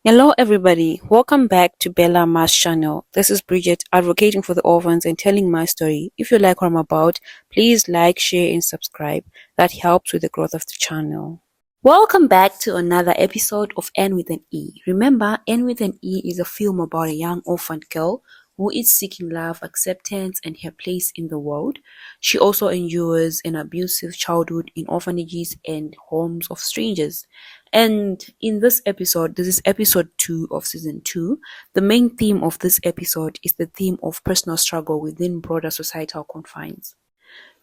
Hello everybody, welcome back to Bela Mass channel. This is Bridget advocating for the orphans and telling my story. If you like what I'm about, please like, share and subscribe. That helps with the growth of the channel. Welcome back to another episode of N with an E. Remember, N with an E is a film about a young orphaned girl who is seeking love, acceptance and her place in the world. She also endures an abusive childhood in orphanages and homes of strangers. And in this is episode 2 of season 2. The main theme of this episode is the theme of personal struggle within broader societal confines.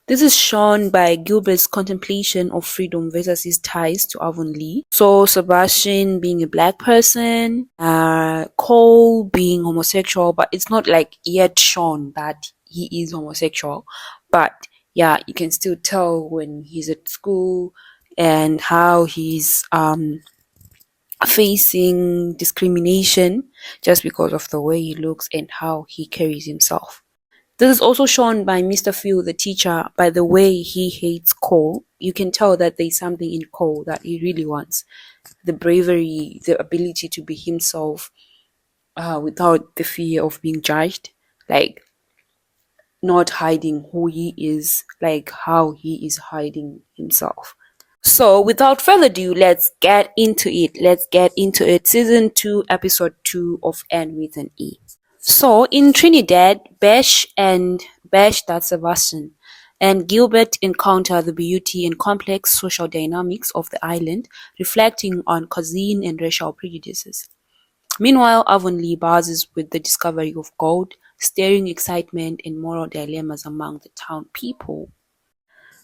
This is shown by Gilbert's contemplation of freedom versus his ties to Avonlea. So Sebastian being a black person, Cole being homosexual, but it's not like yet shown that he is homosexual. But yeah, you can still tell when he's at school and how he's facing discrimination just because of the way he looks and how he carries himself. This is also shown by Mr. Phil, the teacher, by the way he hates Cole. You can tell that there's something in Cole that he really wants. The bravery, the ability to be himself without the fear of being judged. Like, not hiding who he is, like how he is hiding himself. So, without further ado, let's get into it. Season 2, episode 2 of N with an E. So, in Trinidad, that's Sebastian, and Gilbert encounter the beauty and complex social dynamics of the island, reflecting on cuisine and racial prejudices. Meanwhile, Avonlea buzzes with the discovery of gold, stirring excitement and moral dilemmas among the town people.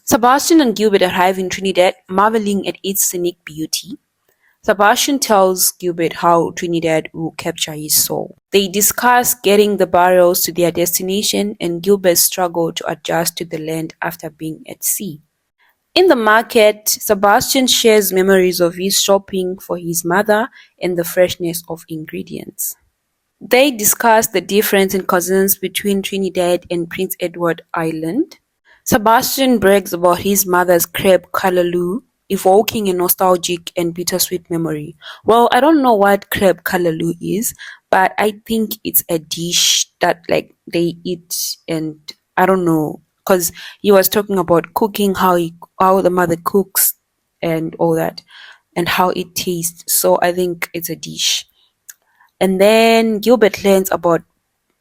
Sebastian and Gilbert arrive in Trinidad, marveling at its scenic beauty. Sebastian tells Gilbert how Trinidad will capture his soul. They discuss getting the barrels to their destination and Gilbert's struggle to adjust to the land after being at sea. In the market, Sebastian shares memories of his shopping for his mother and the freshness of ingredients. They discuss the difference in cuisines between Trinidad and Prince Edward Island. Sebastian brags about his mother's crepe callaloo, evoking a nostalgic and bittersweet memory. Well, I don't know what crepe callaloo is, but I think it's a dish that like they eat, and I don't know, because he was talking about cooking, how the mother cooks and all that, and how it tastes. So I think it's a dish. And then Gilbert learns about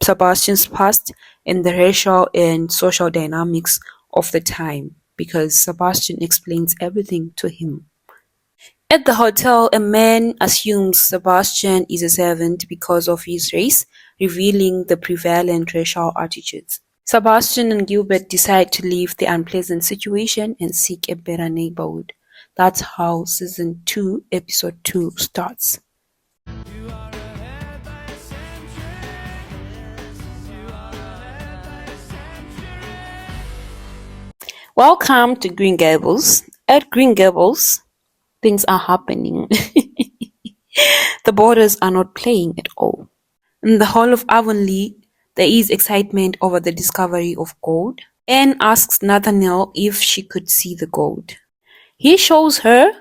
Sebastian's past and the racial and social dynamics of the time because Sebastian explains everything to him. At the hotel, a man assumes Sebastian is a servant because of his race, revealing the prevalent racial attitudes. Sebastian and Gilbert decide to leave the unpleasant situation and seek a better neighborhood. That's how season 2, episode 2 starts. Welcome to Green Gables. At Green Gables, things are happening. The borders are not playing at all. In the hall of Avonlea, there is excitement over the discovery of gold. Anne asks Nathaniel if she could see the gold. He shows her,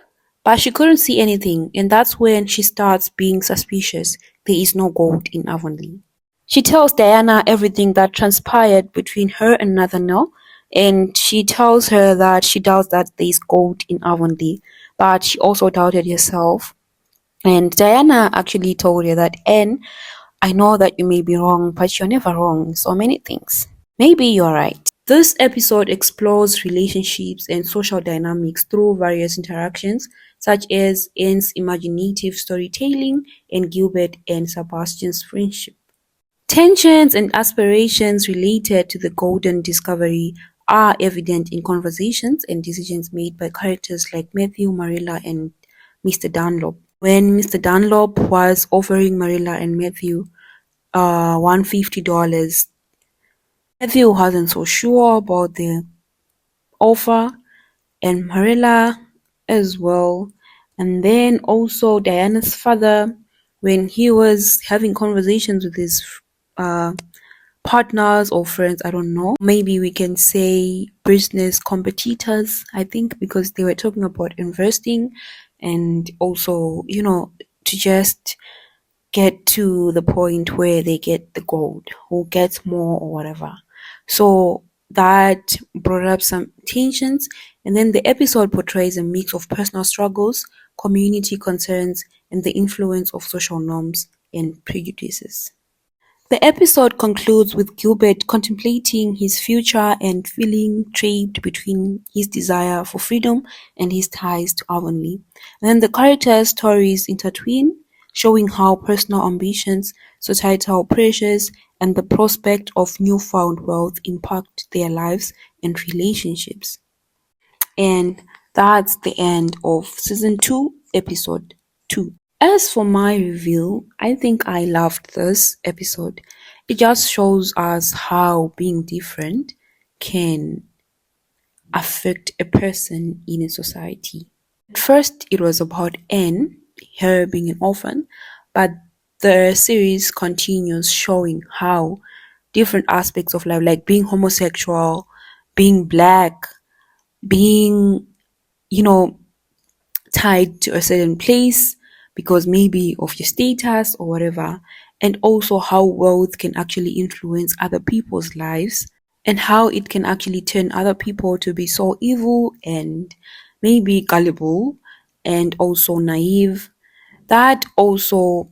but she couldn't see anything, and that's when she starts being suspicious. There is no gold in Avonlea. She tells Diana everything that transpired between her and Nathaniel, and she tells her that she doubts that there is gold in Avonlea, but she also doubted herself. And Diana actually told her that, Anne, I know that you may be wrong, but you're never wrong in so many things. Maybe you're right. This episode explores relationships and social dynamics through various interactions, such as Anne's imaginative storytelling and Gilbert and Sebastian's friendship. Tensions and aspirations related to the golden discovery are evident in conversations and decisions made by characters like Matthew, Marrila, and Mr. Dunlop. When Mr. Dunlop was offering Marrila and Matthew $150, Matthew wasn't so sure about the offer, and Marrila as well. And then also Diana's father, when he was having conversations with his partners or friends, I don't know, maybe we can say business competitors, I think, because they were talking about investing and also, to just get to the point where they get the gold, who gets more or whatever. So that brought up some tensions, and then the episode portrays a mix of personal struggles, community concerns, and the influence of social norms and prejudices. The episode concludes with Gilbert contemplating his future and feeling trapped between his desire for freedom and his ties to Avonlea. And then the characters' stories intertwine, showing how personal ambitions, societal pressures, and the prospect of newfound wealth impact their lives and relationships. And that's the end of season 2, episode 2. As for my review, I think I loved this episode. It just shows us how being different can affect a person in a society. At first, it was about Anne, her being an orphan, but the series continues showing how different aspects of life, like being homosexual, being black, being, you know, tied to a certain place because maybe of your status or whatever, and also how wealth can actually influence other people's lives and how it can actually turn other people to be so evil and maybe gullible and also naive. That also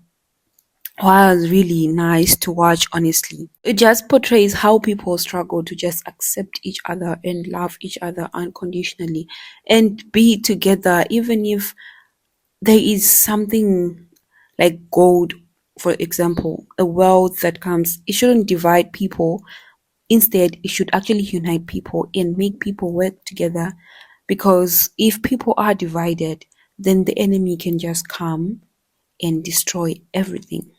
was really nice to watch, honestly. It just portrays how people struggle to just accept each other and love each other unconditionally and be together, even if there is something like gold, for example, a wealth that comes, it shouldn't divide people. Instead, it should actually unite people and make people work together. Because if people are divided, then the enemy can just come and destroy everything.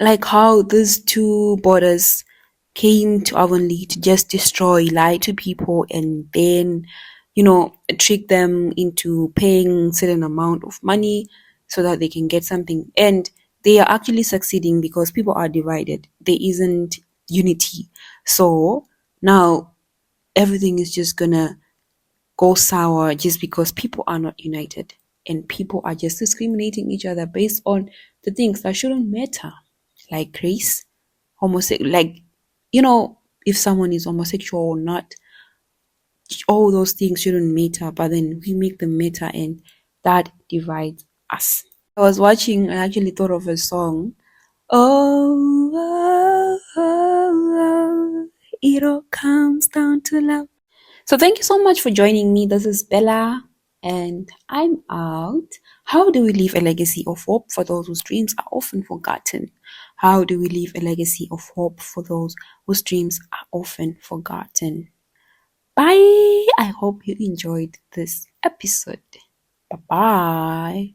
Like how these two borders came to Avonlea to just destroy, lie to people, and then, trick them into paying certain amount of money so that they can get something. And they are actually succeeding because people are divided. There isn't unity. So now everything is just gonna go sour just because people are not united and people are just discriminating each other based on the things that shouldn't matter, like race, homosexual, like, if someone is homosexual or not, all those things shouldn't matter, but then we make them matter and that divides us. I was watching, I actually thought of a song. Oh, oh, oh, oh, it all comes down to love. So thank you so much for joining me. This is Bella and I'm out. How do we leave a legacy of hope for those whose dreams are often forgotten? How do we leave a legacy of hope for those whose dreams are often forgotten? Bye. I hope you enjoyed this episode. Bye bye.